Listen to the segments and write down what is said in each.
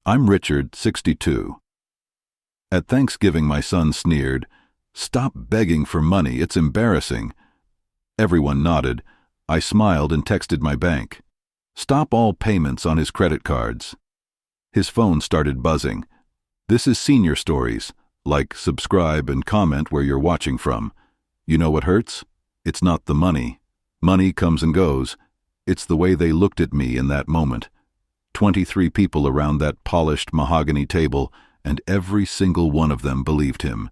I'm Richard, 62. At Thanksgiving, my son sneered, "Stop begging for money, it's embarrassing." Everyone nodded. I smiled and texted my bank. Stop all payments on his credit cards. His phone started buzzing. This is Senior Stories. Like, subscribe, and comment where you're watching from. You know what hurts? It's not the money. Money comes and goes. It's the way they looked at me in that moment. 23 people around that polished mahogany table, and every single one of them believed him.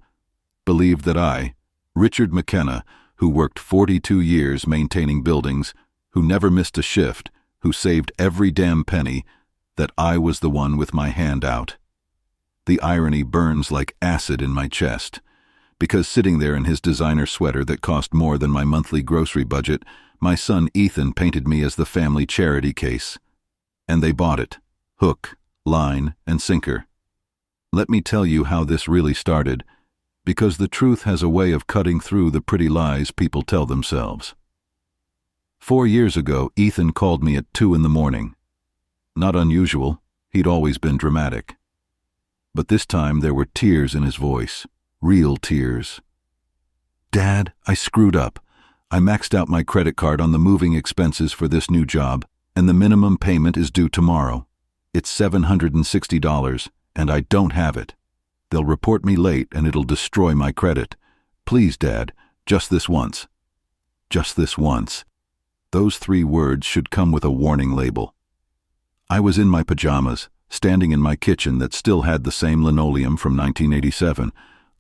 Believed that I, Richard McKenna, who worked 42 years maintaining buildings, who never missed a shift, who saved every damn penny, that I was the one with my hand out. The irony burns like acid in my chest, because sitting there in his designer sweater that cost more than my monthly grocery budget, my son Ethan painted me as the family charity case. And they bought it, hook, line, and sinker. Let me tell you how this really started, because the truth has a way of cutting through the pretty lies people tell themselves. 4 years ago, Ethan called me at 2 in the morning. Not unusual, he'd always been dramatic. But this time there were tears in his voice, real tears. "Dad, I screwed up. I maxed out my credit card on the moving expenses for this new job, and the minimum payment is due tomorrow. It's $760, and I don't have it. They'll report me late and it'll destroy my credit. Please, Dad, just this once." Just this once. Those 3 words should come with a warning label. I was in my pajamas, standing in my kitchen that still had the same linoleum from 1987,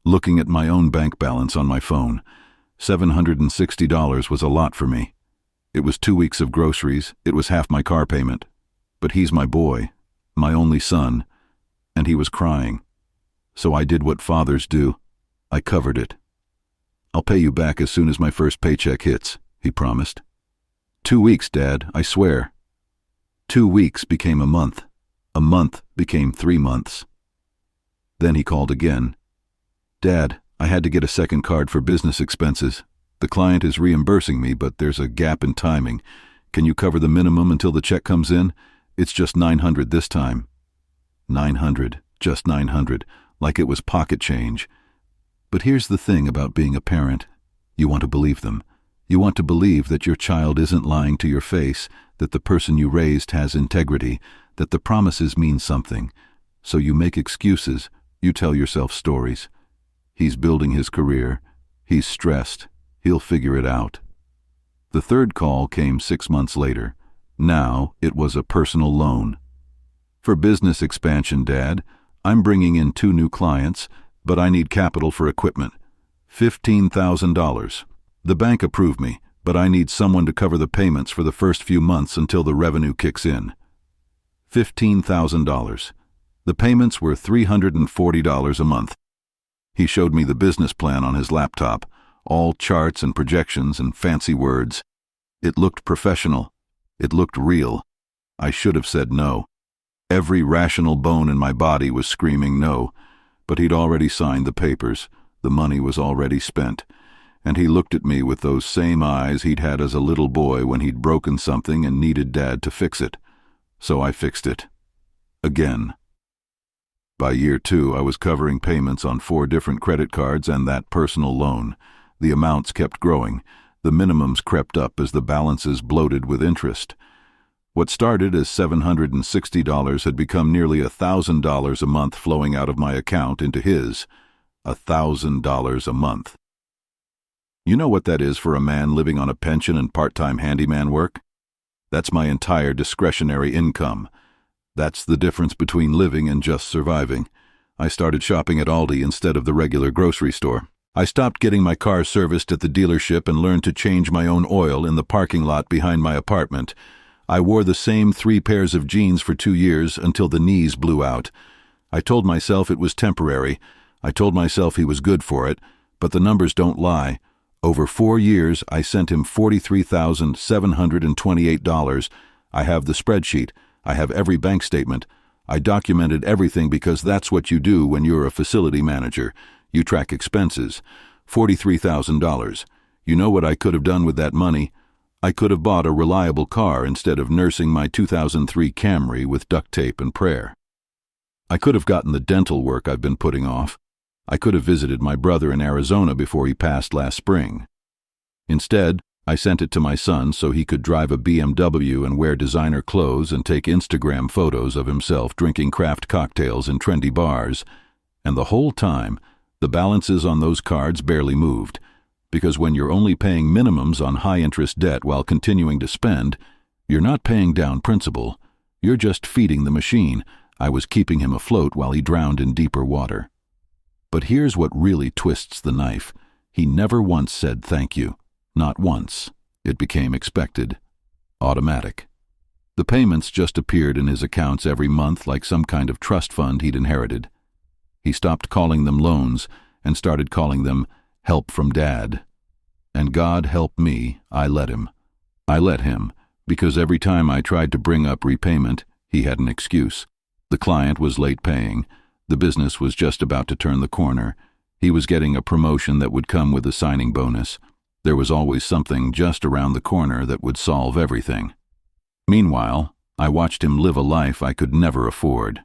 looking at my own bank balance on my phone. $760 was a lot for me. It was 2 weeks of groceries, it was half my car payment. But he's my boy, my only son, and he was crying. So I did what fathers do. I covered it. "I'll pay you back as soon as my first paycheck hits," he promised. 2 weeks, Dad, I swear." 2 weeks became a month. A month became 3 months. Then he called again. "Dad, I had to get a second card for business expenses. The client is reimbursing me, but there's a gap in timing. Can you cover the minimum until the check comes in? It's just $900 this time." 900, just 900, like it was pocket change. But here's the thing about being a parent. You want to believe them. You want to believe that your child isn't lying to your face, that the person you raised has integrity, that the promises mean something. So you make excuses, you tell yourself stories. He's building his career. He's stressed. He'll figure it out. The third call came 6 months later. Now it was a personal loan. "For business expansion, Dad, I'm bringing in 2 new clients, but I need capital for equipment. $15,000. The bank approved me, but I need someone to cover the payments for the first few months until the revenue kicks in." $15,000. The payments were $340 a month. He showed me the business plan on his laptop, all charts and projections and fancy words. It looked professional. It looked real. I should have said no. Every rational bone in my body was screaming no, but he'd already signed the papers. The money was already spent. And he looked at me with those same eyes he'd had as a little boy when he'd broken something and needed Dad to fix it. So I fixed it. Again. By year 2, I was covering payments on 4 different credit cards and that personal loan. The amounts kept growing. The minimums crept up as the balances bloated with interest. What started as $760 had become nearly $1,000 a month flowing out of my account into his. $1,000 a month. You know what that is for a man living on a pension and part-time handyman work? That's my entire discretionary income. That's the difference between living and just surviving. I started shopping at Aldi instead of the regular grocery store. I stopped getting my car serviced at the dealership and learned to change my own oil in the parking lot behind my apartment. I wore the same 3 pairs of jeans for 2 years until the knees blew out. I told myself it was temporary. I told myself he was good for it, but the numbers don't lie. Over 4 years, I sent him $43,728. I have the spreadsheet. I have every bank statement. I documented everything because that's what you do when you're a facility manager. You track expenses. $43,000. You know what I could have done with that money? I could have bought a reliable car instead of nursing my 2003 Camry with duct tape and prayer. I could have gotten the dental work I've been putting off. I could have visited my brother in Arizona before he passed last spring. Instead, I sent it to my son so he could drive a BMW and wear designer clothes and take Instagram photos of himself drinking craft cocktails in trendy bars. And the whole time, the balances on those cards barely moved, because when you're only paying minimums on high-interest debt while continuing to spend, you're not paying down principal. You're just feeding the machine. I was keeping him afloat while he drowned in deeper water. But here's what really twists the knife. He never once said thank you. Not once. It became expected. Automatic. The payments just appeared in his accounts every month like some kind of trust fund he'd inherited. He stopped calling them loans and started calling them help from Dad. And God help me, I let him. I let him, because every time I tried to bring up repayment, he had an excuse. The client was late paying. The business was just about to turn the corner. He was getting a promotion that would come with a signing bonus. There was always something just around the corner that would solve everything. Meanwhile, I watched him live a life I could never afford.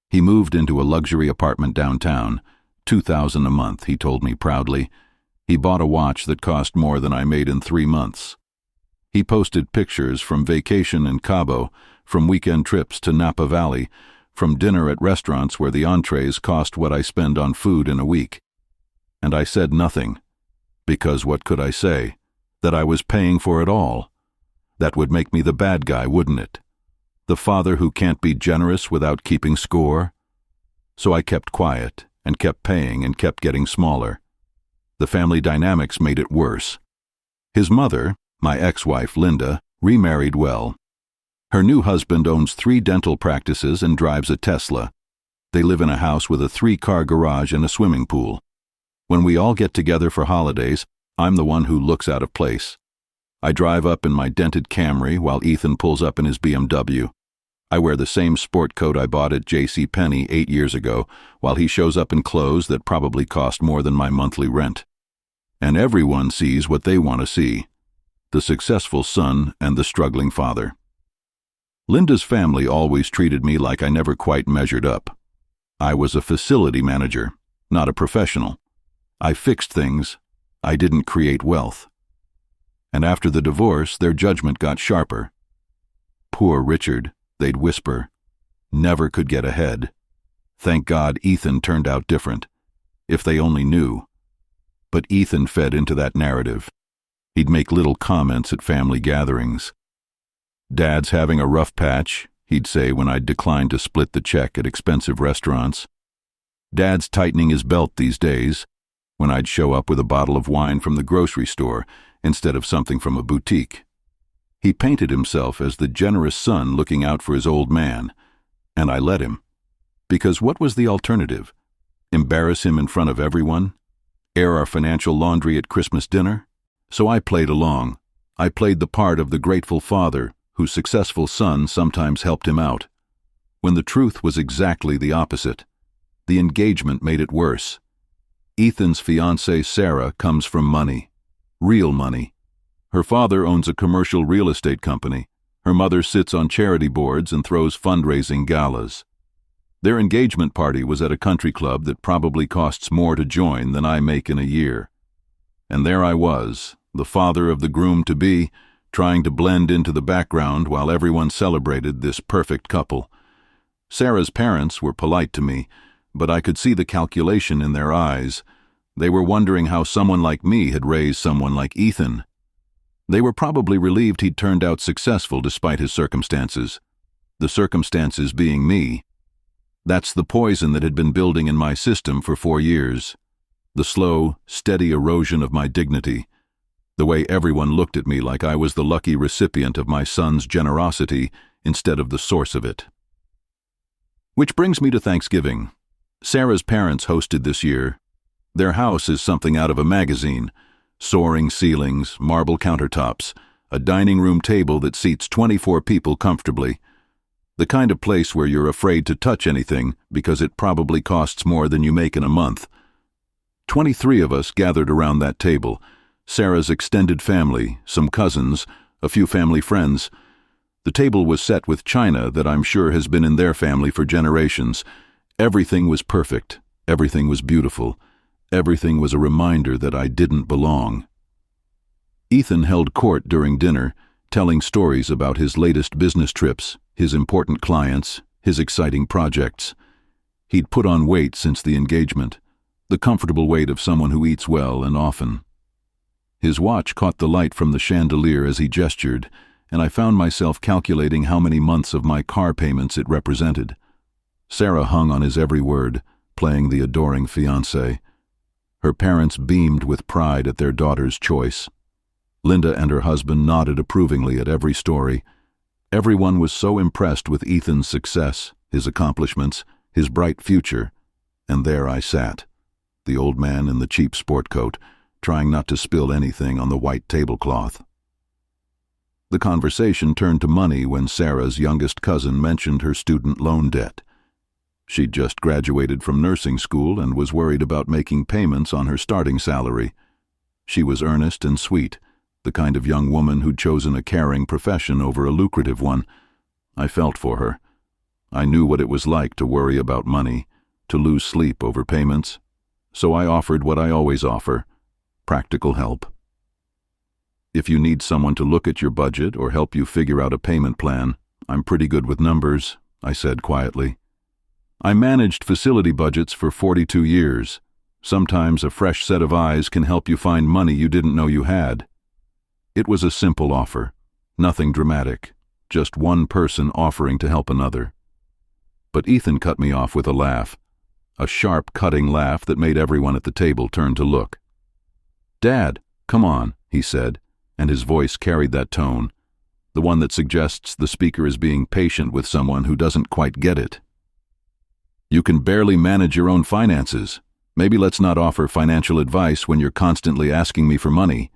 He moved into a luxury apartment downtown, $2,000 a month, he told me proudly. He bought a watch that cost more than I made in 3 months. He posted pictures from vacation in Cabo, from weekend trips to Napa Valley, from dinner at restaurants where the entrees cost what I spend on food in a week. And I said nothing. Because what could I say? That I was paying for it all. That would make me the bad guy, wouldn't it? The father who can't be generous without keeping score? So I kept quiet, and kept paying, and kept getting smaller. The family dynamics made it worse. His mother, my ex-wife Linda, remarried well. Her new husband owns 3 dental practices and drives a Tesla. They live in a house with a 3-car garage and a swimming pool. When we all get together for holidays, I'm the one who looks out of place. I drive up in my dented Camry while Ethan pulls up in his BMW. I wear the same sport coat I bought at JCPenney 8 years ago, while he shows up in clothes that probably cost more than my monthly rent. And everyone sees what they want to see: the successful son and the struggling father. Linda's family always treated me like I never quite measured up. I was a facility manager, not a professional. I fixed things. I didn't create wealth. And after the divorce, their judgment got sharper. Poor Richard, they'd whisper. Never could get ahead. Thank God Ethan turned out different. If they only knew. But Ethan fed into that narrative. He'd make little comments at family gatherings. Dad's having a rough patch, he'd say when I'd decline to split the check at expensive restaurants. Dad's tightening his belt these days, when I'd show up with a bottle of wine from the grocery store instead of something from a boutique. He painted himself as the generous son looking out for his old man, and I let him. Because what was the alternative? Embarrass him in front of everyone? Air our financial laundry at Christmas dinner? So I played along. I played the part of the grateful father whose successful son sometimes helped him out. When the truth was exactly the opposite. The engagement made it worse. Ethan's fiancée Sarah comes from money. Real money. Her father owns a commercial real estate company. Her mother sits on charity boards and throws fundraising galas. Their engagement party was at a country club that probably costs more to join than I make in a year. And there I was, the father of the groom-to-be, trying to blend into the background while everyone celebrated this perfect couple. Sarah's parents were polite to me, but I could see the calculation in their eyes. They were wondering how someone like me had raised someone like Ethan. They were probably relieved he'd turned out successful despite his circumstances. The circumstances being me. That's the poison that had been building in my system for 4 years. The slow, steady erosion of my dignity. The way everyone looked at me like I was the lucky recipient of my son's generosity instead of the source of it. Which brings me to Thanksgiving. Sarah's parents hosted this year. Their house is something out of a magazine. Soaring ceilings, marble countertops, a dining room table that seats 24 people comfortably. The kind of place where you're afraid to touch anything because it probably costs more than you make in a month. 23 of us gathered around that table. Sarah's extended family, some cousins, a few family friends. The table was set with china that I'm sure has been in their family for generations, Everything was perfect. Everything was beautiful. Everything was a reminder that I didn't belong. Ethan held court during dinner, telling stories about his latest business trips, his important clients, his exciting projects. He'd put on weight since the engagement, the comfortable weight of someone who eats well and often. His watch caught the light from the chandelier as he gestured, and I found myself calculating how many months of my car payments it represented. Sarah hung on his every word, playing the adoring fiancé. Her parents beamed with pride at their daughter's choice. Linda and her husband nodded approvingly at every story. Everyone was so impressed with Ethan's success, his accomplishments, his bright future, and there I sat, the old man in the cheap sport coat, trying not to spill anything on the white tablecloth. The conversation turned to money when Sarah's youngest cousin mentioned her student loan debt. She'd just graduated from nursing school and was worried about making payments on her starting salary. She was earnest and sweet, the kind of young woman who'd chosen a caring profession over a lucrative one. I felt for her. I knew what it was like to worry about money, to lose sleep over payments. So I offered what I always offer: practical help. If you need someone to look at your budget or help you figure out a payment plan, I'm pretty good with numbers, I said quietly. I managed facility budgets for 42 years. Sometimes a fresh set of eyes can help you find money you didn't know you had. It was a simple offer, nothing dramatic, just one person offering to help another. But Ethan cut me off with a laugh, a sharp, cutting laugh that made everyone at the table turn to look. "Dad, come on," he said, and his voice carried that tone, the one that suggests the speaker is being patient with someone who doesn't quite get it. "You can barely manage your own finances. Maybe let's not offer financial advice when you're constantly asking me for money."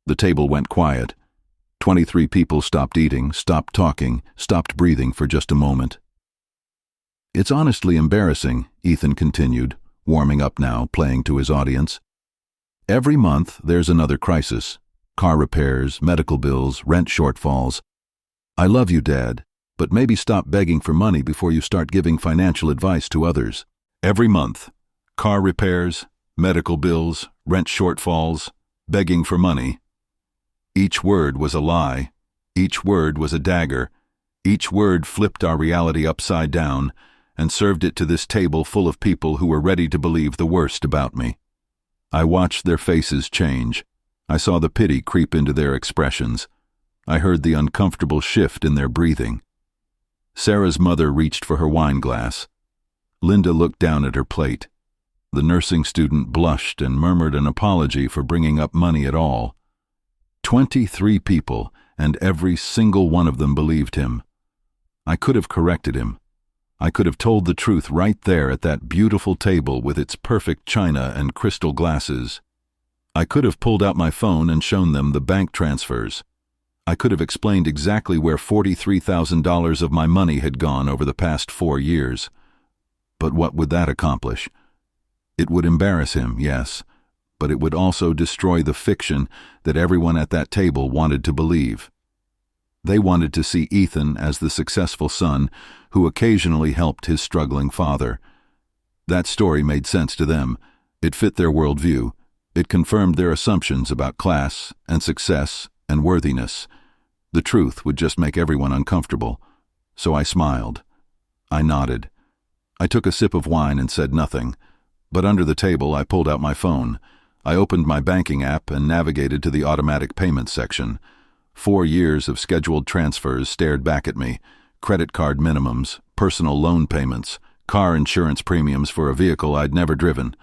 The table went quiet. 23 people stopped eating, stopped talking, stopped breathing for just a moment. "It's honestly embarrassing," Ethan continued, warming up now, playing to his audience. "Every month there's another crisis. Car repairs, medical bills, rent shortfalls. I love you, Dad, but maybe stop begging for money before you start giving financial advice to others. Every month, car repairs, medical bills, rent shortfalls, begging for money." Each word was a lie. Each word was a dagger. Each word flipped our reality upside down and served it to this table full of people who were ready to believe the worst about me. I watched their faces change. I saw the pity creep into their expressions. I heard the uncomfortable shift in their breathing. Sarah's mother reached for her wine glass. Linda looked down at her plate. The nursing student blushed and murmured an apology for bringing up money at all. 23 people, and every single one of them believed him. I could have corrected him. I could have told the truth right there at that beautiful table with its perfect china and crystal glasses. I could have pulled out my phone and shown them the bank transfers. I could have explained exactly where $43,000 of my money had gone over the past 4 years. But what would that accomplish? It would embarrass him, yes, but it would also destroy the fiction that everyone at that table wanted to believe. They wanted to see Ethan as the successful son who occasionally helped his struggling father. That story made sense to them. It fit their worldview. It confirmed their assumptions about class and success and worthiness. The truth would just make everyone uncomfortable. So I smiled. I nodded. I took a sip of wine and said nothing. But under the table, I pulled out my phone. I opened my banking app and navigated to the automatic payments section. 4 years of scheduled transfers stared back at me. Credit card minimums, personal loan payments, car insurance premiums for a vehicle I'd never driven.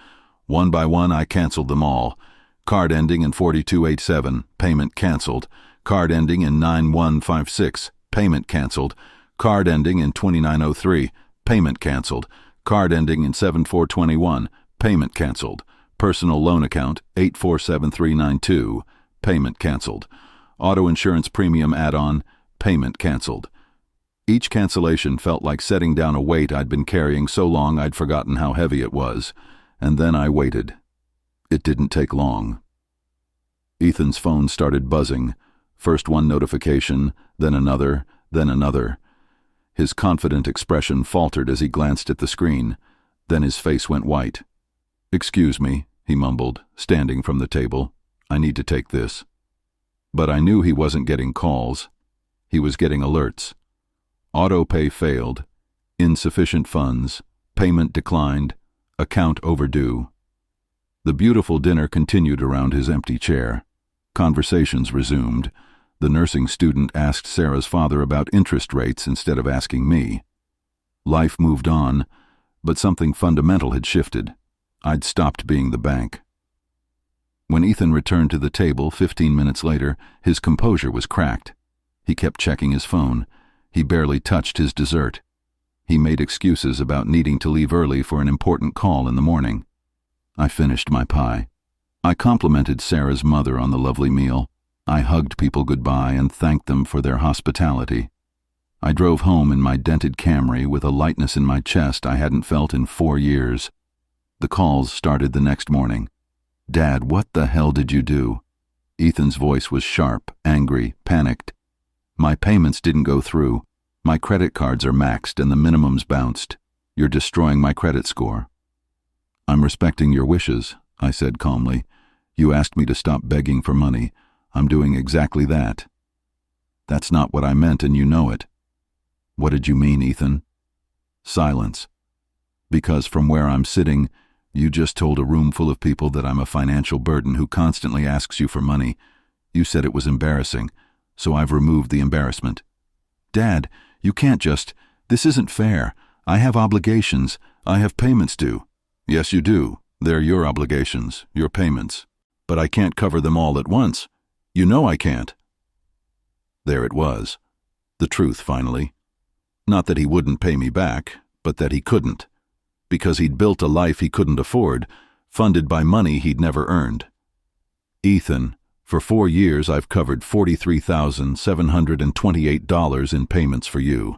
One by one, I canceled them all. Card ending in 4287, payment canceled. Card ending in 9156, payment canceled. Card ending in 2903, payment canceled. Card ending in 7421, payment canceled. Personal loan account 847392, payment canceled. Auto insurance premium add-on, payment canceled. Each cancellation felt like setting down a weight I'd been carrying so long I'd forgotten how heavy it was. And then I waited. It didn't take long. Ethan's phone started buzzing. First one notification, then another, then another. His confident expression faltered as he glanced at the screen. Then his face went white. "Excuse me," he mumbled, standing from the table. "I need to take this." But I knew he wasn't getting calls. He was getting alerts. Auto-pay failed. Insufficient funds. Payment declined. Account overdue. The beautiful dinner continued around his empty chair. Conversations resumed. The nursing student asked Sarah's father about interest rates instead of asking me. Life moved on, but something fundamental had shifted. I'd stopped being the bank. When Ethan returned to the table 15 minutes later, his composure was cracked. He kept checking his phone. He barely touched his dessert. He made excuses about needing to leave early for an important call in the morning. I finished my pie. I complimented Sarah's mother on the lovely meal. I hugged people goodbye and thanked them for their hospitality. I drove home in my dented Camry with a lightness in my chest I hadn't felt in 4 years. The calls started the next morning. "Dad, what the hell did you do?" Ethan's voice was sharp, angry, panicked. "My payments didn't go through. My credit cards are maxed and the minimums bounced. You're destroying my credit score." "I'm respecting your wishes," I said calmly. "You asked me to stop begging for money. I'm doing exactly that." "That's not what I meant, and you know it." "What did you mean, Ethan?" Silence. "Because from where I'm sitting, you just told a room full of people that I'm a financial burden who constantly asks you for money. You said it was embarrassing, so I've removed the embarrassment." "Dad, you can't just... This isn't fair. I have obligations. I have payments due." "Yes, you do. They're your obligations, your payments. But I can't cover them all at once. You know I can't." There it was. The truth, finally. Not that he wouldn't pay me back, but that he couldn't. Because he'd built a life he couldn't afford, funded by money he'd never earned. "Ethan, for 4 years I've covered $43,728 in payments for you.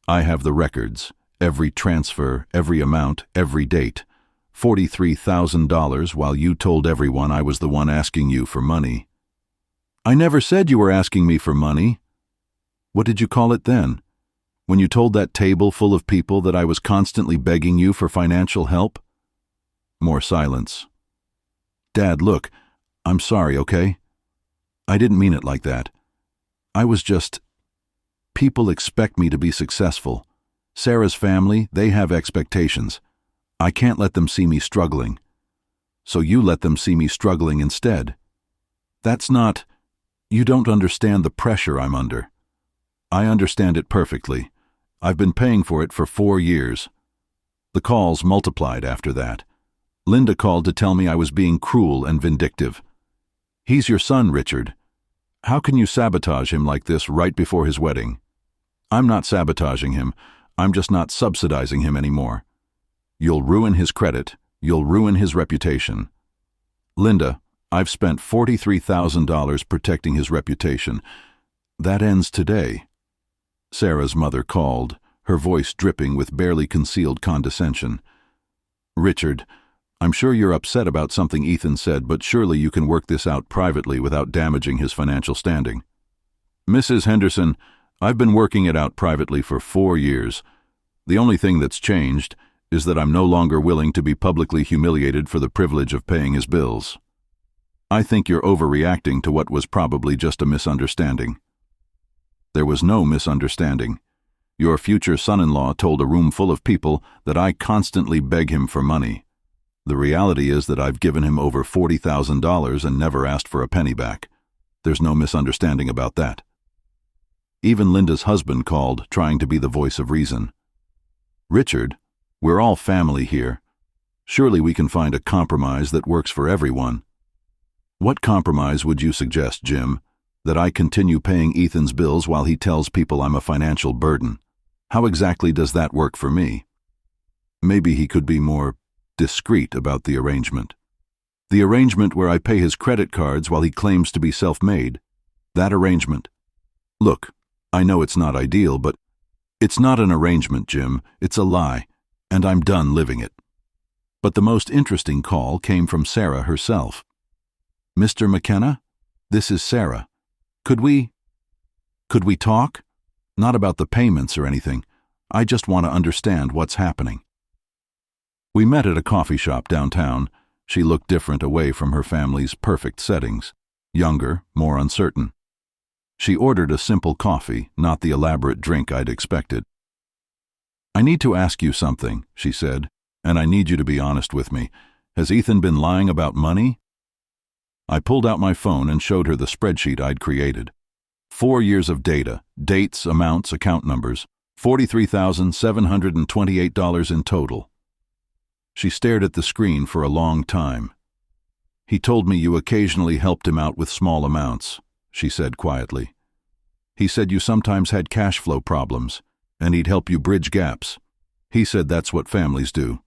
I have the records, every transfer, every amount, every date. $43,000 while you told everyone I was the one asking you for money." "I never said you were asking me for money." "What did you call it then? When you told that table full of people that I was constantly begging you for financial help?" More silence. "Dad, look, I'm sorry, okay? I didn't mean it like that. I was just... People expect me to be successful. Sarah's family, they have expectations. I can't let them see me struggling. So you let them see me struggling instead. That's not... You don't understand the pressure I'm under." "I understand it perfectly. I've been paying for it for 4 years. The calls multiplied after that. Linda called to tell me I was being cruel and vindictive. He's your son, Richard. How can you sabotage him like this right before his wedding? I'm not sabotaging him. I'm just not subsidizing him anymore. You'll ruin his credit. You'll ruin his reputation. Linda, I've spent $43,000 protecting his reputation. That ends today." Sarah's mother called, her voice dripping with barely concealed condescension. "Richard, I'm sure you're upset about something Ethan said, but surely you can work this out privately without damaging his financial standing." "Mrs. Henderson, I've been working it out privately for 4 years. The only thing that's changed is that I'm no longer willing to be publicly humiliated for the privilege of paying his bills. I think you're overreacting to what was probably just a misunderstanding." "There was no misunderstanding. Your future son-in-law told a room full of people that I constantly beg him for money. The reality is that I've given him over $40,000 and never asked for a penny back. There's no misunderstanding about that." Even Linda's husband called, trying to be the voice of reason. "Richard, we're all family here. Surely we can find a compromise that works for everyone." "What compromise would you suggest, Jim? That I continue paying Ethan's bills while he tells people I'm a financial burden? How exactly does that work for me?" "Maybe he could be more discreet about the arrangement. The arrangement where I pay his credit cards while he claims to be self-made. That arrangement. Look, I know it's not ideal, but it's not an arrangement, Jim. It's a lie, and I'm done living it." But the most interesting call came from Sarah herself. "Mr. McKenna, this is Sarah. Could we talk? Not about the payments or anything. I just want to understand what's happening." We met at a coffee shop downtown. She looked different away from her family's perfect settings. Younger, more uncertain. She ordered a simple coffee, not the elaborate drink I'd expected. "I need to ask you something," she said, "and I need you to be honest with me. Has Ethan been lying about money?" I pulled out my phone and showed her the spreadsheet I'd created. 4 years of data, dates, amounts, account numbers, $43,728 in total. She stared at the screen for a long time. "He told me you occasionally helped him out with small amounts," she said quietly. "He said you sometimes had cash flow problems, and he'd help you bridge gaps. He said that's what families do."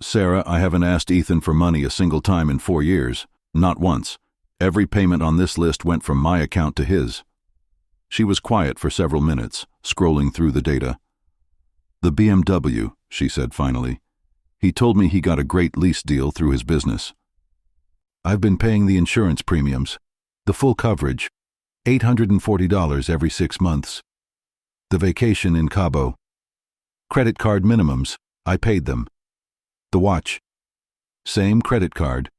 "Sarah, I haven't asked Ethan for money a single time in 4 years. Not once. Every payment on this list went from my account to his." She was quiet for several minutes, scrolling through the data. "The BMW," she said finally. "He told me he got a great lease deal through his business. I've been paying the insurance premiums, the full coverage, $840 every 6 months. The vacation in Cabo. Credit card minimums, I paid them. The watch. Same credit card."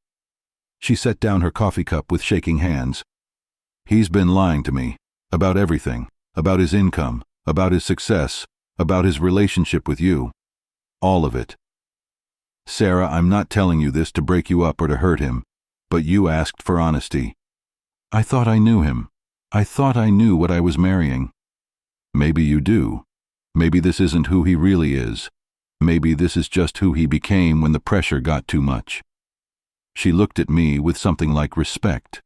She set down her coffee cup with shaking hands. "He's been lying to me, about everything, about his income, about his success, about his relationship with you. All of it. Sarah, I'm not telling you this to break you up or to hurt him, but you asked for honesty. I thought I knew him. I thought I knew what I was marrying." "Maybe you do. Maybe this isn't who he really is. Maybe this is just who he became when the pressure got too much." She looked at me with something like respect.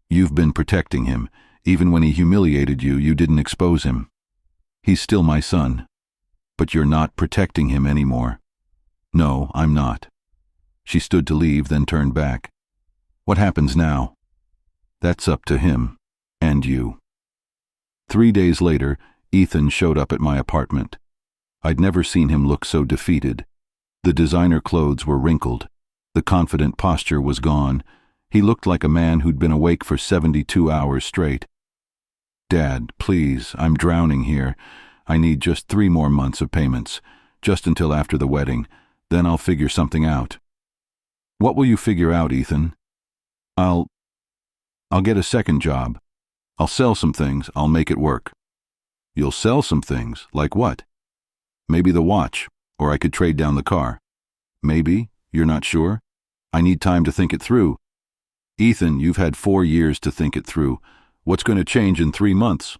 "You've been protecting him. Even when he humiliated you, you didn't expose him. He's still my son. But you're not protecting him anymore." "No, I'm not." She stood to leave, then turned back. "What happens now?" "That's up to him. And you." 3 days later, Ethan showed up at my apartment. I'd never seen him look so defeated. The designer clothes were wrinkled. The confident posture was gone. He looked like a man who'd been awake for 72 hours straight. "Dad, please, I'm drowning here. I need just 3 more months of payments, just until after the wedding. Then I'll figure something out." "What will you figure out, Ethan?" I'll get a second job. I'll sell some things. I'll make it work." "You'll sell some things? Like what?" "Maybe the watch, or I could trade down the car." "Maybe? You're not sure?" "I need time to think it through." "Ethan, you've had 4 years to think it through. What's going to change in 3 months?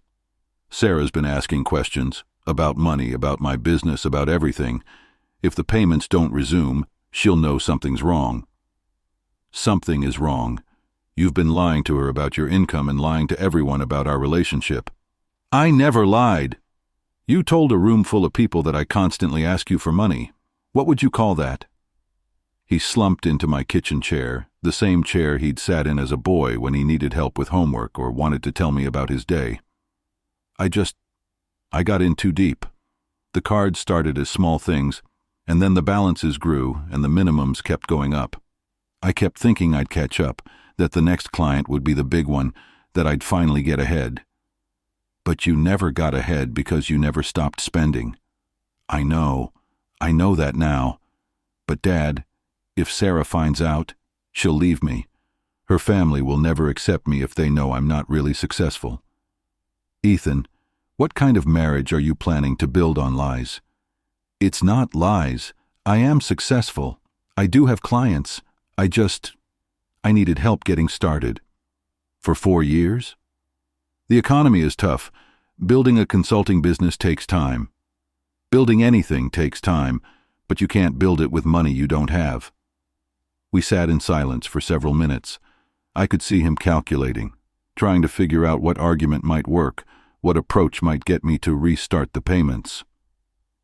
Sarah's been asking questions about money, about my business, about everything. If the payments don't resume, she'll know something's wrong." "Something is wrong. You've been lying to her about your income and lying to everyone about our relationship." "I never lied. You told a room full of people that I constantly ask you for money. What would you call that?" He slumped into my kitchen chair, the same chair he'd sat in as a boy when he needed help with homework or wanted to tell me about his day. I got in too deep. The cards started as small things, and then the balances grew and the minimums kept going up. I kept thinking I'd catch up, that the next client would be the big one, that I'd finally get ahead. But you never got ahead because you never stopped spending. I know that now. But Dad, if Sarah finds out, she'll leave me. Her family will never accept me if they know I'm not really successful. Ethan, what kind of marriage are you planning to build on lies? It's not lies. I am successful. I do have clients. I needed help getting started. For 4 years? The economy is tough. Building a consulting business takes time. Building anything takes time, but you can't build it with money you don't have. We sat in silence for several minutes. I could see him calculating, trying to figure out what argument might work, what approach might get me to restart the payments.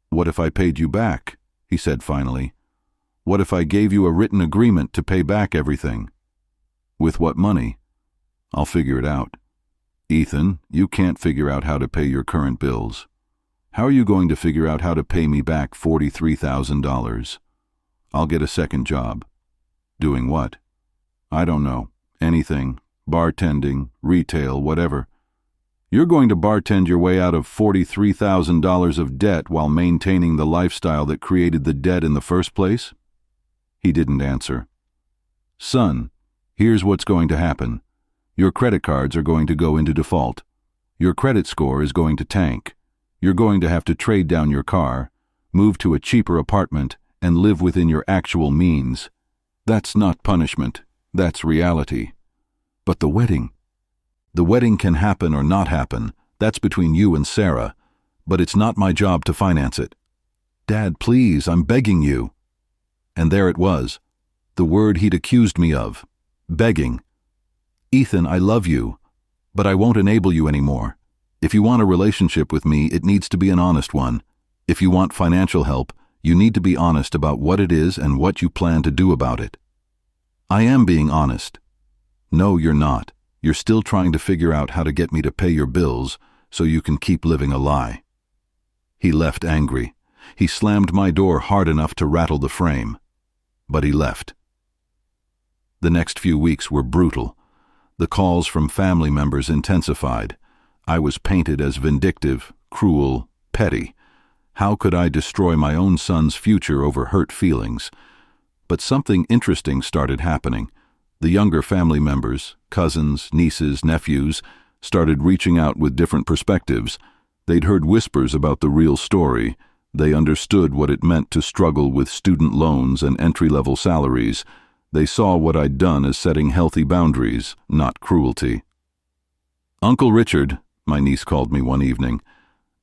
"What if I paid you back?" he said finally. "What if I gave you a written agreement to pay back everything?" "With what money?" "I'll figure it out." "Ethan, you can't figure out how to pay your current bills. How are you going to figure out how to pay me back $43,000? I'll get a second job." "Doing what?" "I don't know. Anything. Bartending, retail, whatever." You're going to bartend your way out of $43,000 of debt while maintaining the lifestyle that created the debt in the first place?" He didn't answer. "Son, here's what's going to happen. Your credit cards are going to go into default. Your credit score is going to tank. You're going to have to trade down your car, move to a cheaper apartment, and live within your actual means. That's not punishment. That's reality. But the wedding? The wedding can happen or not happen. That's between you and Sarah. But it's not my job to finance it. Dad, please, I'm begging you." And there it was, the word he'd accused me of. Begging. "Ethan, I love you, but I won't enable you anymore. If you want a relationship with me, it needs to be an honest one. If you want financial help, you need to be honest about what it is and what you plan to do about it." "I am being honest." "No, you're not. You're still trying to figure out how to get me to pay your bills so you can keep living a lie." He left angry. He slammed my door hard enough to rattle the frame. But he left. The next few weeks were brutal. The calls from family members intensified. I was painted as vindictive, cruel, petty. How could I destroy my own son's future over hurt feelings? But something interesting started happening. The younger family members, cousins, nieces, nephews, started reaching out with different perspectives. They'd heard whispers about the real story. They understood what it meant to struggle with student loans and entry-level salaries. They saw what I'd done as setting healthy boundaries, not cruelty. "Uncle Richard," my niece called me one evening,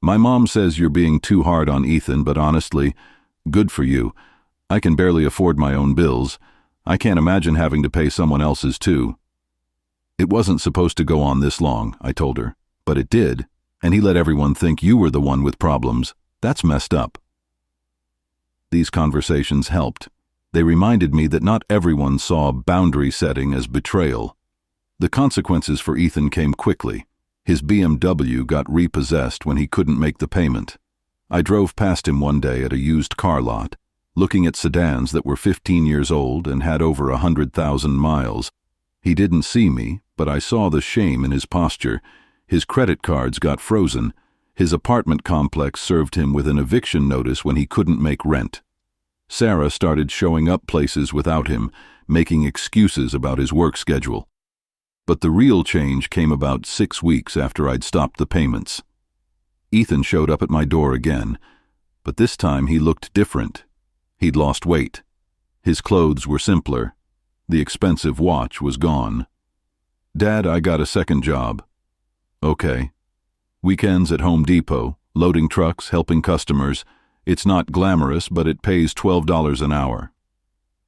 "my mom says you're being too hard on Ethan, but honestly, good for you. I can barely afford my own bills. I can't imagine having to pay someone else's too." "It wasn't supposed to go on this long," I told her, "but it did, and he let everyone think you were the one with problems. That's messed up." These conversations helped. They reminded me that not everyone saw boundary setting as betrayal. The consequences for Ethan came quickly. His BMW got repossessed when he couldn't make the payment. I drove past him one day at a used car lot, looking at sedans that were 15 years old and had over 100,000 miles. He didn't see me, but I saw the shame in his posture. His credit cards got frozen. His apartment complex served him with an eviction notice when he couldn't make rent. Sarah started showing up places without him, making excuses about his work schedule. But the real change came about 6 weeks after I'd stopped the payments. Ethan showed up at my door again, but this time he looked different. He'd lost weight. His clothes were simpler. The expensive watch was gone. "Dad, I got a second job." "Okay." "Weekends at Home Depot, loading trucks, helping customers. It's not glamorous, but it pays $12 an hour."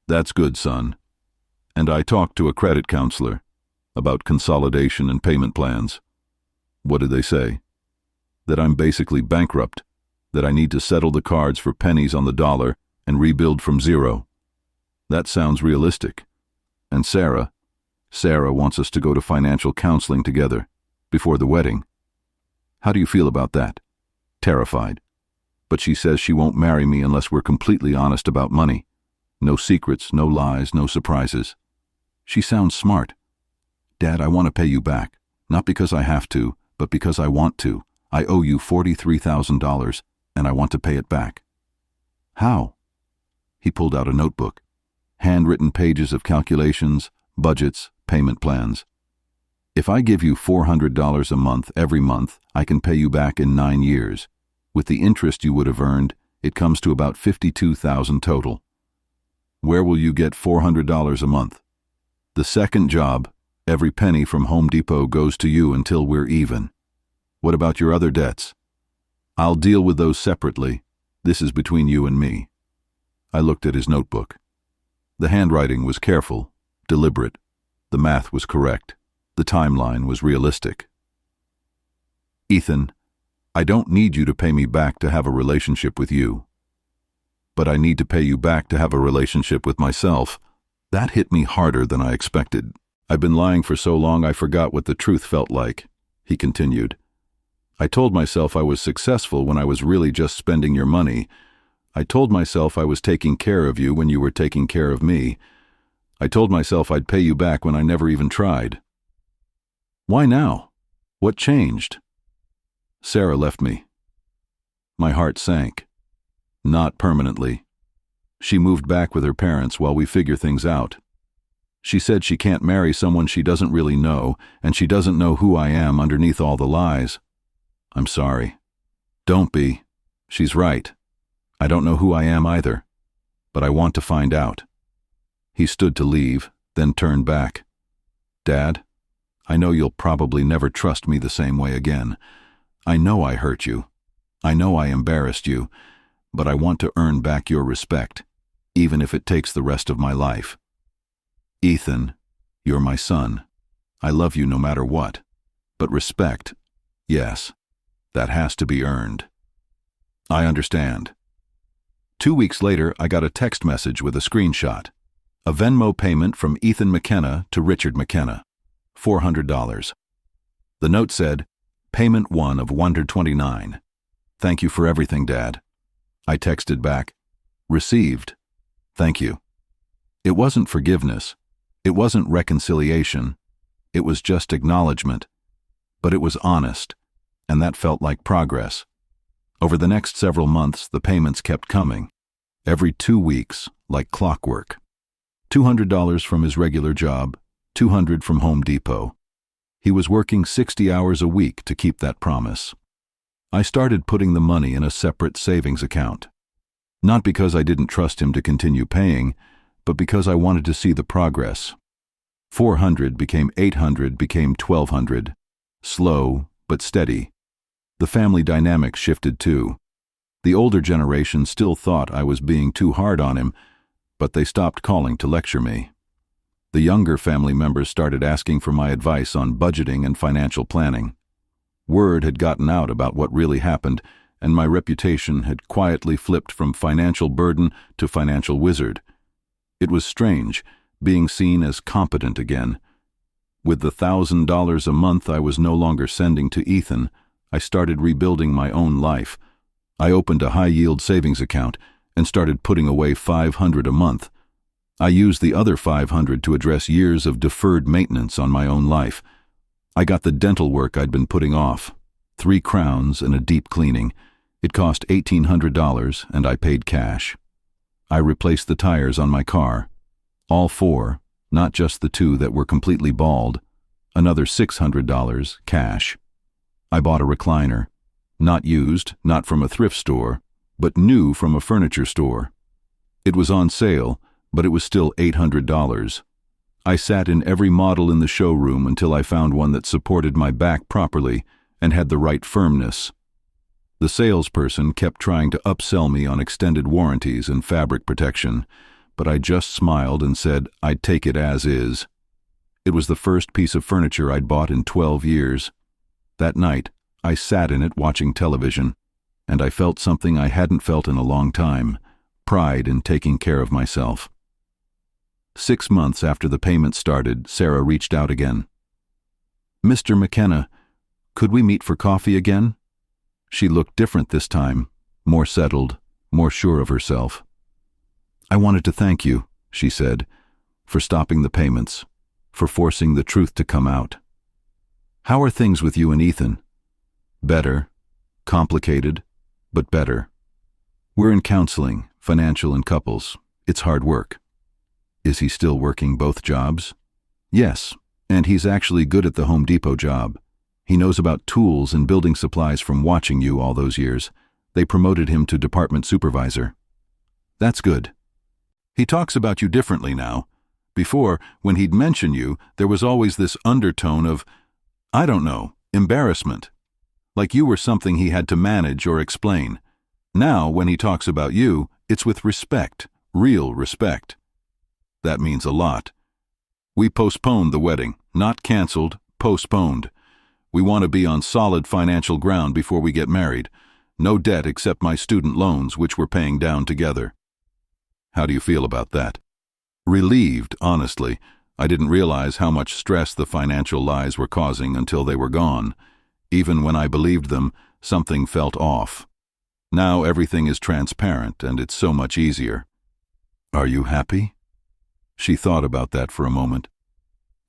"That's good, son." And I talked to a credit counselor about consolidation and payment plans. What did they say? That I'm basically bankrupt, that I need to settle the cards for pennies on the dollar and rebuild from zero. That sounds realistic. And Sarah wants us to go to financial counseling together, before the wedding. How do you feel about that? Terrified. But she says she won't marry me unless we're completely honest about money. No secrets, no lies, no surprises. She sounds smart. "Dad, I want to pay you back. Not because I have to, but because I want to. I owe you $43,000, and I want to pay it back." "How?" He pulled out a notebook. Handwritten pages of calculations, budgets, payment plans. "If I give you $400 a month every month, I can pay you back in 9 years. With the interest you would have earned, it comes to about $52,000 total. Where will you get $400 a month? The second job, every penny from Home Depot goes to you until we're even. What about your other debts? I'll deal with those separately. This is between you and me." I looked at his notebook. The handwriting was careful, deliberate. The math was correct. The timeline was realistic. "Ethan, I don't need you to pay me back to have a relationship with you. But I need to pay you back to have a relationship with myself." That hit me harder than I expected. "I've been lying for so long I forgot what the truth felt like," he continued. "I told myself I was successful when I was really just spending your money. I told myself I was taking care of you when you were taking care of me. I told myself I'd pay you back when I never even tried. Why now? What changed?" Sarah left me. My heart sank. Not permanently. She moved back with her parents while we figure things out. She said she can't marry someone she doesn't really know, and she doesn't know who I am underneath all the lies. I'm sorry. Don't be. She's right. I don't know who I am either, but I want to find out. He stood to leave, then turned back. Dad, I know you'll probably never trust me the same way again. I know I hurt you. I know I embarrassed you, but I want to earn back your respect, even if it takes the rest of my life. Ethan, you're my son. I love you no matter what. But respect, yes, that has to be earned. I understand. 2 weeks later, I got a text message with a screenshot. A Venmo payment from Ethan McKenna to Richard McKenna. $400. The note said, Payment 1 of $129. Thank you for everything, Dad. I texted back, Received. Thank you. It wasn't forgiveness. It wasn't reconciliation. It was just acknowledgement. But it was honest, and that felt like progress. Over the next several months, the payments kept coming. Every 2 weeks, like clockwork. $200 from his regular job, $200 from Home Depot. He was working 60 hours a week to keep that promise. I started putting the money in a separate savings account. Not because I didn't trust him to continue paying, but because I wanted to see the progress. 400 became 800, became 1,200. Slow, but steady. The family dynamic shifted too. The older generation still thought I was being too hard on him, but they stopped calling to lecture me. The younger family members started asking for my advice on budgeting and financial planning. Word had gotten out about what really happened, and my reputation had quietly flipped from financial burden to financial wizard. It was strange, being seen as competent again. With the $1,000 a month I was no longer sending to Ethan, I started rebuilding my own life. I opened a high-yield savings account and started putting away $500 a month. I used the other $500 to address years of deferred maintenance on my own life. I got the dental work I'd been putting off. 3 crowns and a deep cleaning. It cost $1,800, and I paid cash. I replaced the tires on my car. All 4, not just the 2 that were completely bald. Another $600, cash. I bought a recliner. Not used, not from a thrift store, but new from a furniture store. It was on sale, but it was still $800. I sat in every model in the showroom until I found one that supported my back properly and had the right firmness. The salesperson kept trying to upsell me on extended warranties and fabric protection, but I just smiled and said I'd take it as is. It was the first piece of furniture I'd bought in 12 years. That night, I sat in it watching television, and I felt something I hadn't felt in a long time, pride in taking care of myself. 6 months after the payment started, Sarah reached out again. Mr. McKenna, could we meet for coffee again? She looked different this time, more settled, more sure of herself. I wanted to thank you, she said, for stopping the payments, for forcing the truth to come out. How are things with you and Ethan? Better. Complicated, but better. We're in counseling, financial and couples. It's hard work. Is he still working both jobs? Yes, and he's actually good at the Home Depot job. He knows about tools and building supplies from watching you all those years. They promoted him to department supervisor. That's good. He talks about you differently now. Before, when he'd mention you, there was always this undertone of, I don't know, embarrassment. Like you were something he had to manage or explain. Now, when he talks about you, it's with respect, real respect. That means a lot. We postponed the wedding, not canceled, postponed. We want to be on solid financial ground before we get married. No debt except my student loans, which we're paying down together. How do you feel about that? Relieved, honestly. I didn't realize how much stress the financial lies were causing until they were gone. Even when I believed them, something felt off. Now everything is transparent, and it's so much easier. Are you happy? She thought about that for a moment.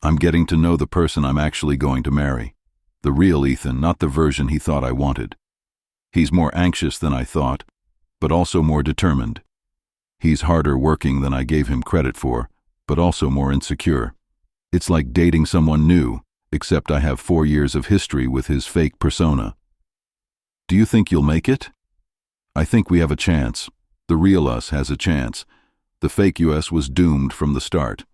I'm getting to know the person I'm actually going to marry. The real Ethan, not the version he thought I wanted. He's more anxious than I thought, but also more determined. He's harder working than I gave him credit for, but also more insecure. It's like dating someone new, except I have 4 years of history with his fake persona. Do you think you'll make it? I think we have a chance. The real us has a chance. The fake us was doomed from the start.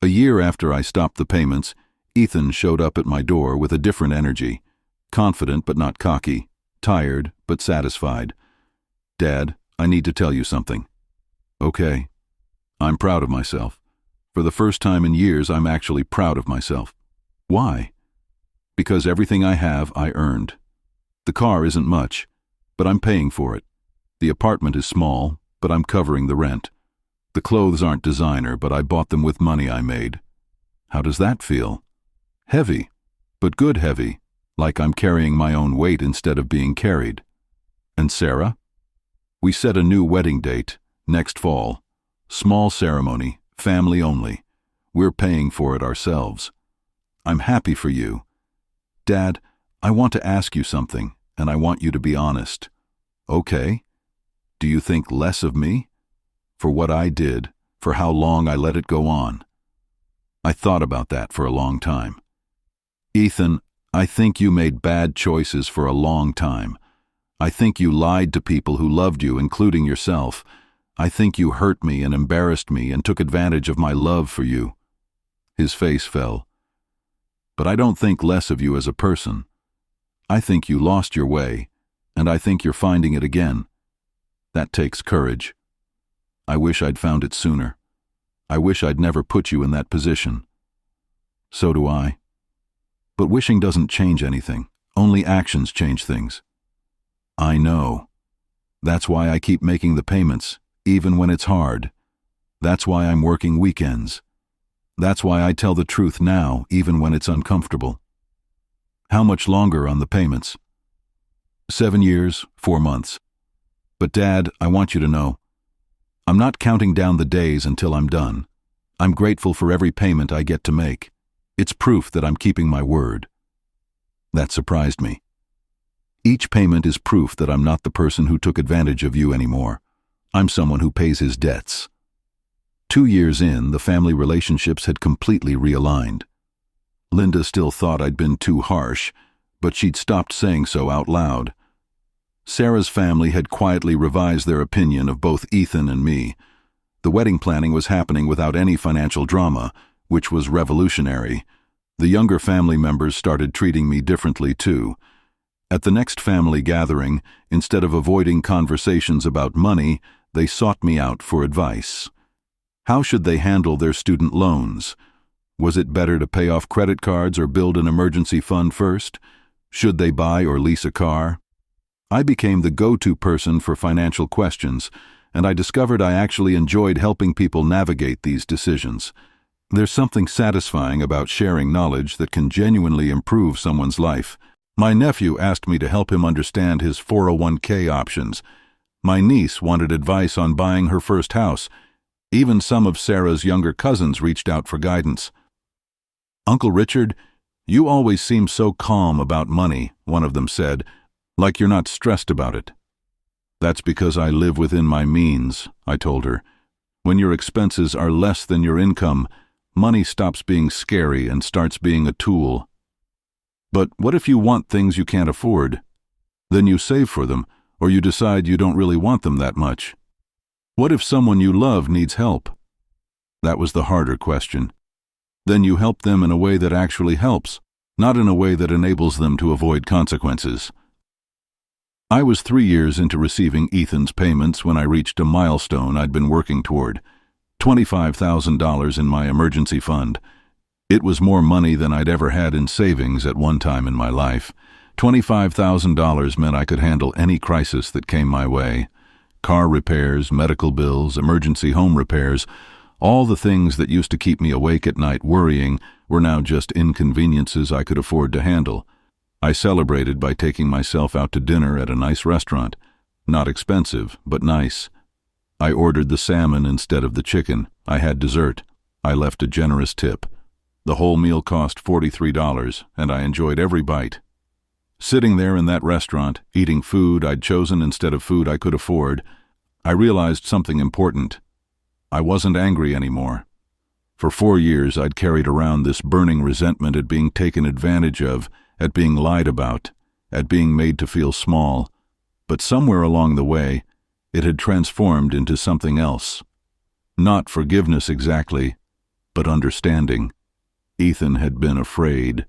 A year after I stopped the payments, Ethan showed up at my door with a different energy. Confident but not cocky. Tired but satisfied. Dad, I need to tell you something. Okay. I'm proud of myself. For the first time in years, I'm actually proud of myself. Why? Because everything I have, I earned. The car isn't much, but I'm paying for it. The apartment is small, but I'm covering the rent. The clothes aren't designer, but I bought them with money I made. How does that feel? Heavy, but good heavy, like I'm carrying my own weight instead of being carried. And Sarah? We set a new wedding date, next fall. Small ceremony, family only. We're paying for it ourselves. I'm happy for you. Dad, I want to ask you something, and I want you to be honest. Okay. Do you think less of me? For what I did, for how long I let it go on. I thought about that for a long time. Ethan, I think you made bad choices for a long time. I think you lied to people who loved you, including yourself. I think you hurt me and embarrassed me and took advantage of my love for you. His face fell. But I don't think less of you as a person. I think you lost your way, and I think you're finding it again. That takes courage. I wish I'd found it sooner. I wish I'd never put you in that position. So do I. But wishing doesn't change anything. Only actions change things. I know. That's why I keep making the payments, even when it's hard. That's why I'm working weekends. That's why I tell the truth now, even when it's uncomfortable. How much longer on the payments? 7 years, 4 months. But Dad, I want you to know, I'm not counting down the days until I'm done. I'm grateful for every payment I get to make. It's proof that I'm keeping my word. That surprised me. Each payment is proof that I'm not the person who took advantage of you anymore. I'm someone who pays his debts. 2 years in, the family relationships had completely realigned. Linda still thought I'd been too harsh, but she'd stopped saying so out loud. Sarah's family had quietly revised their opinion of both Ethan and me. The wedding planning was happening without any financial drama, which was revolutionary. The younger family members started treating me differently too. At the next family gathering, instead of avoiding conversations about money, they sought me out for advice. How should they handle their student loans? Was it better to pay off credit cards or build an emergency fund first? Should they buy or lease a car? I became the go-to person for financial questions, and I discovered I actually enjoyed helping people navigate these decisions. There's something satisfying about sharing knowledge that can genuinely improve someone's life. My nephew asked me to help him understand his 401k options. My niece wanted advice on buying her first house. Even some of Sarah's younger cousins reached out for guidance. "Uncle Richard, you always seem so calm about money," one of them said, "like you're not stressed about it." "That's because I live within my means," I told her. "When your expenses are less than your income, money stops being scary and starts being a tool." "But what if you want things you can't afford? Then you save for them, or you decide you don't really want them that much. What if someone you love needs help?" That was the harder question. Then you help them in a way that actually helps, not in a way that enables them to avoid consequences. I was 3 years into receiving Ethan's payments when I reached a milestone I'd been working toward, $25,000 in my emergency fund. It was more money than I'd ever had in savings at one time in my life. $25,000 meant I could handle any crisis that came my way. Car repairs, medical bills, emergency home repairs, all the things that used to keep me awake at night worrying were now just inconveniences I could afford to handle. I celebrated by taking myself out to dinner at a nice restaurant. Not expensive, but nice. I ordered the salmon instead of the chicken. I had dessert. I left a generous tip. The whole meal cost $43, and I enjoyed every bite. Sitting there in that restaurant, eating food I'd chosen instead of food I could afford, I realized something important. I wasn't angry anymore. For 4 years I'd carried around this burning resentment at being taken advantage of, at being lied about, at being made to feel small. But somewhere along the way, it had transformed into something else. Not forgiveness exactly, but understanding. Ethan had been afraid.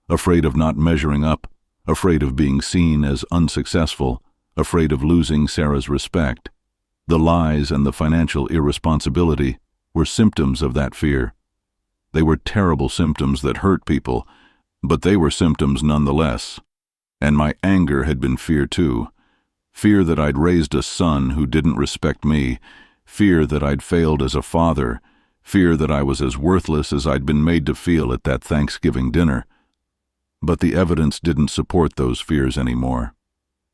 Afraid of not measuring up, afraid of being seen as unsuccessful, afraid of losing Sarah's respect. The lies and the financial irresponsibility were symptoms of that fear. They were terrible symptoms that hurt people, but they were symptoms nonetheless. And my anger had been fear too. Fear that I'd raised a son who didn't respect me, fear that I'd failed as a father, fear that I was as worthless as I'd been made to feel at that Thanksgiving dinner. But the evidence didn't support those fears anymore.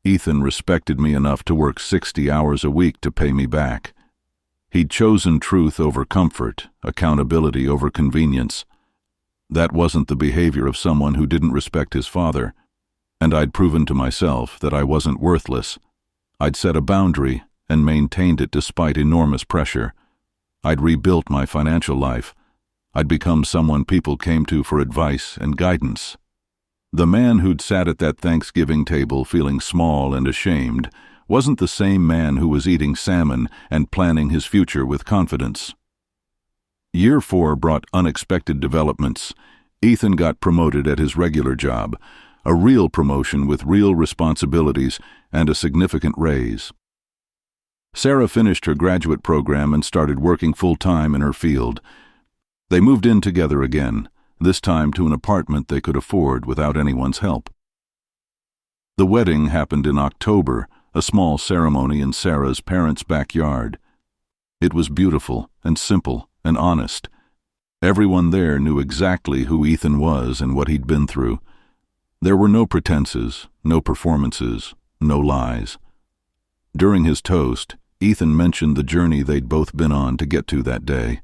Ethan respected me enough to work 60 hours a week to pay me back. He'd chosen truth over comfort, accountability over convenience. That wasn't the behavior of someone who didn't respect his father, and I'd proven to myself that I wasn't worthless. I'd set a boundary and maintained it despite enormous pressure. I'd rebuilt my financial life. I'd become someone people came to for advice and guidance. The man who'd sat at that Thanksgiving table feeling small and ashamed wasn't the same man who was eating salmon and planning his future with confidence. Year 4 brought unexpected developments. Ethan got promoted at his regular job, a real promotion with real responsibilities and a significant raise. Sarah finished her graduate program and started working full-time in her field. They moved in together again, this time to an apartment they could afford without anyone's help. The wedding happened in October, a small ceremony in Sarah's parents' backyard. It was beautiful and simple and honest. Everyone there knew exactly who Ethan was and what he'd been through. There were no pretenses, no performances, no lies. During his toast, Ethan mentioned the journey they'd both been on to get to that day.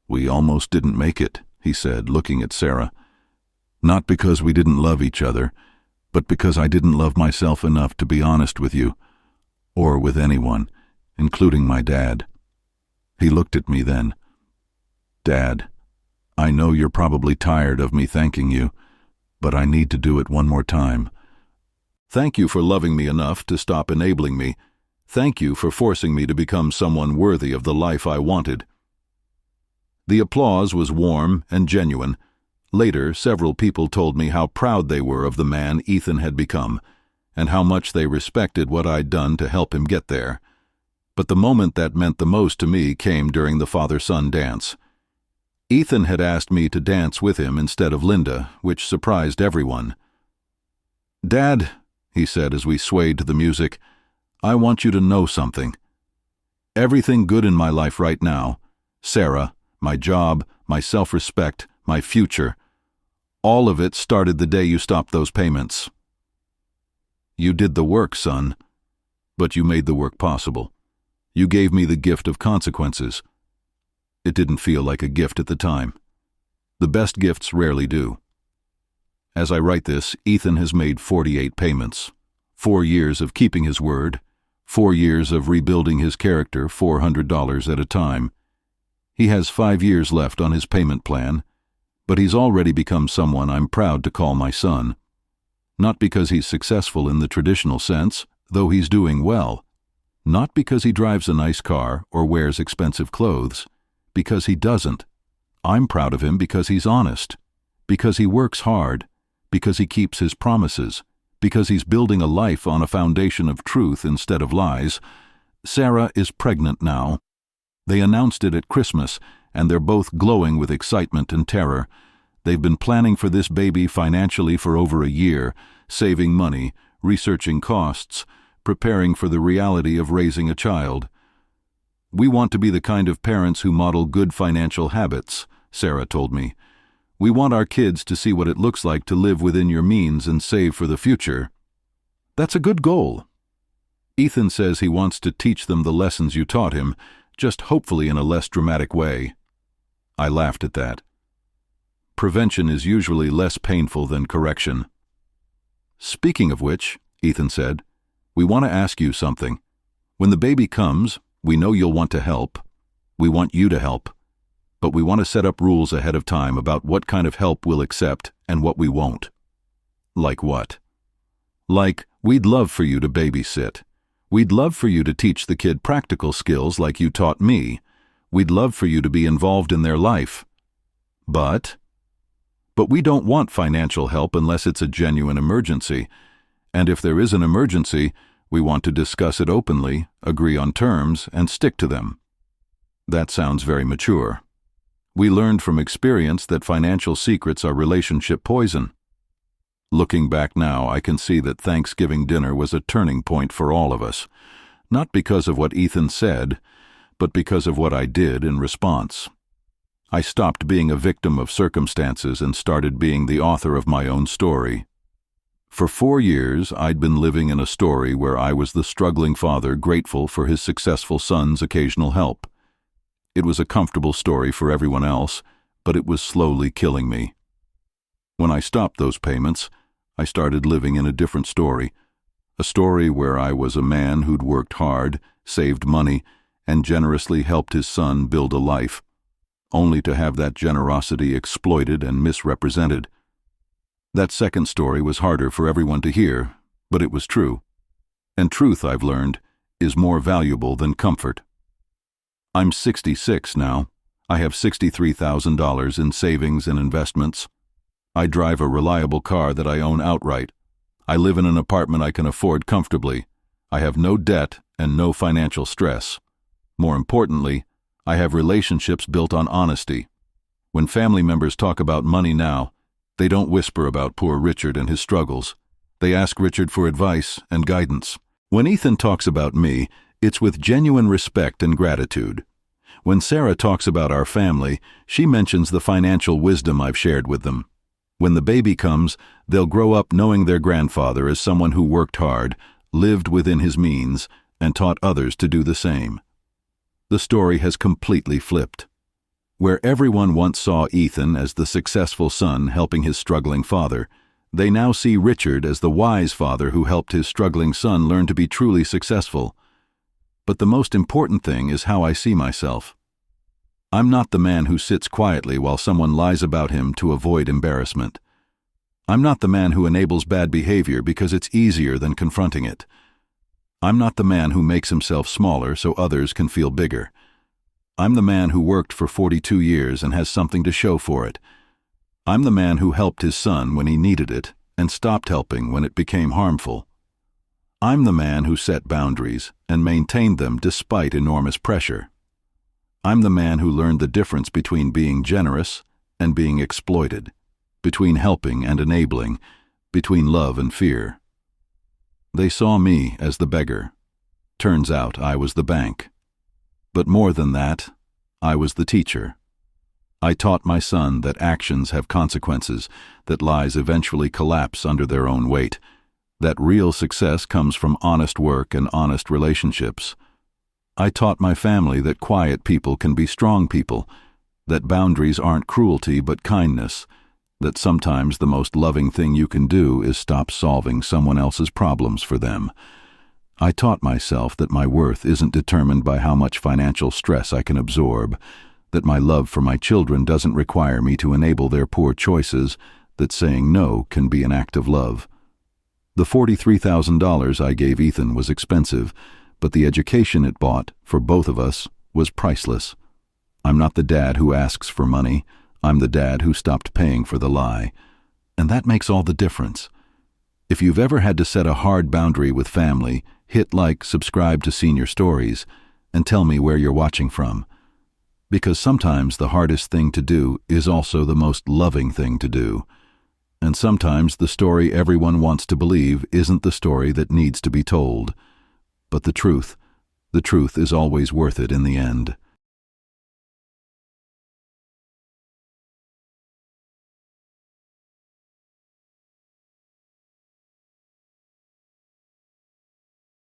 "We almost didn't make it," he said, looking at Sarah. "Not because we didn't love each other, but because I didn't love myself enough to be honest with you, or with anyone, including my dad." He looked at me then. "Dad, I know you're probably tired of me thanking you, but I need to do it one more time. Thank you for loving me enough to stop enabling me. Thank you for forcing me to become someone worthy of the life I wanted." The applause was warm and genuine. Later, several people told me how proud they were of the man Ethan had become, and how much they respected what I'd done to help him get there. But the moment that meant the most to me came during the father-son dance. Ethan had asked me to dance with him instead of Linda, which surprised everyone. "Dad," he said as we swayed to the music, "I want you to know something. Everything good in my life right now, Sarah, my job, my self-respect, my future, all of it started the day you stopped those payments. You did the work, son, but you made the work possible. You gave me the gift of consequences. It didn't feel like a gift at the time. The best gifts rarely do." As I write this, Ethan has made 48 payments. 4 years of keeping his word, 4 years of rebuilding his character $400 at a time. He has 5 years left on his payment plan, but he's already become someone I'm proud to call my son. Not because he's successful in the traditional sense, though he's doing well. Not because he drives a nice car or wears expensive clothes, because he doesn't. I'm proud of him because he's honest, because he works hard, because he keeps his promises, because he's building a life on a foundation of truth instead of lies. Sarah is pregnant now. They announced it at Christmas, and they're both glowing with excitement and terror. They've been planning for this baby financially for over a year, saving money, researching costs, preparing for the reality of raising a child. "We want to be the kind of parents who model good financial habits," Sarah told me. "We want our kids to see what it looks like to live within your means and save for the future." That's a good goal. Ethan says he wants to teach them the lessons you taught him, just hopefully in a less dramatic way. I laughed at that. Prevention is usually less painful than correction. Speaking of which, Ethan said, we want to ask you something. When the baby comes, we know you'll want to help. We want you to help. But we want to set up rules ahead of time about what kind of help we'll accept and what we won't. Like what? Like, we'd love for you to babysit. We'd love for you to teach the kid practical skills like you taught me. We'd love for you to be involved in their life. But we don't want financial help unless it's a genuine emergency. And if there is an emergency, we want to discuss it openly, agree on terms, and stick to them. That sounds very mature. We learned from experience that financial secrets are relationship poison. Looking back now, I can see that Thanksgiving dinner was a turning point for all of us, not because of what Ethan said, but because of what I did in response. I stopped being a victim of circumstances and started being the author of my own story. For 4 years, I'd been living in a story where I was the struggling father grateful for his successful son's occasional help. It was a comfortable story for everyone else, but it was slowly killing me. When I stopped those payments, I started living in a different story, a story where I was a man who'd worked hard, saved money, and generously helped his son build a life, only to have that generosity exploited and misrepresented. That second story was harder for everyone to hear, but it was true. And truth, I've learned, is more valuable than comfort. I'm 66 now. I have $63,000 in savings and investments. I drive a reliable car that I own outright. I live in an apartment I can afford comfortably. I have no debt and no financial stress. More importantly, I have relationships built on honesty. When family members talk about money now, they don't whisper about poor Richard and his struggles. They ask Richard for advice and guidance. When Ethan talks about me, it's with genuine respect and gratitude. When Sarah talks about our family, she mentions the financial wisdom I've shared with them. When the baby comes, they'll grow up knowing their grandfather as someone who worked hard, lived within his means, and taught others to do the same. The story has completely flipped. Where everyone once saw Ethan as the successful son helping his struggling father, they now see Richard as the wise father who helped his struggling son learn to be truly successful. But the most important thing is how I see myself. I'm not the man who sits quietly while someone lies about him to avoid embarrassment. I'm not the man who enables bad behavior because it's easier than confronting it. I'm not the man who makes himself smaller so others can feel bigger. I'm the man who worked for 42 years and has something to show for it. I'm the man who helped his son when he needed it and stopped helping when it became harmful. I'm the man who set boundaries and maintained them despite enormous pressure. I'm the man who learned the difference between being generous and being exploited, between helping and enabling, between love and fear. They saw me as the beggar. Turns out I was the bank. But more than that, I was the teacher. I taught my son that actions have consequences, that lies eventually collapse under their own weight, that real success comes from honest work and honest relationships. I taught my family that quiet people can be strong people, that boundaries aren't cruelty but kindness, that sometimes the most loving thing you can do is stop solving someone else's problems for them. I taught myself that my worth isn't determined by how much financial stress I can absorb, that my love for my children doesn't require me to enable their poor choices, that saying no can be an act of love. The $43,000 I gave Ethan was expensive, but the education it bought, for both of us, was priceless. I'm not the dad who asks for money. I'm the dad who stopped paying for the lie. And that makes all the difference. If you've ever had to set a hard boundary with family, hit like, subscribe to Senior Stories, and tell me where you're watching from. Because sometimes the hardest thing to do is also the most loving thing to do. And sometimes the story everyone wants to believe isn't the story that needs to be told. But the truth is always worth it in the end.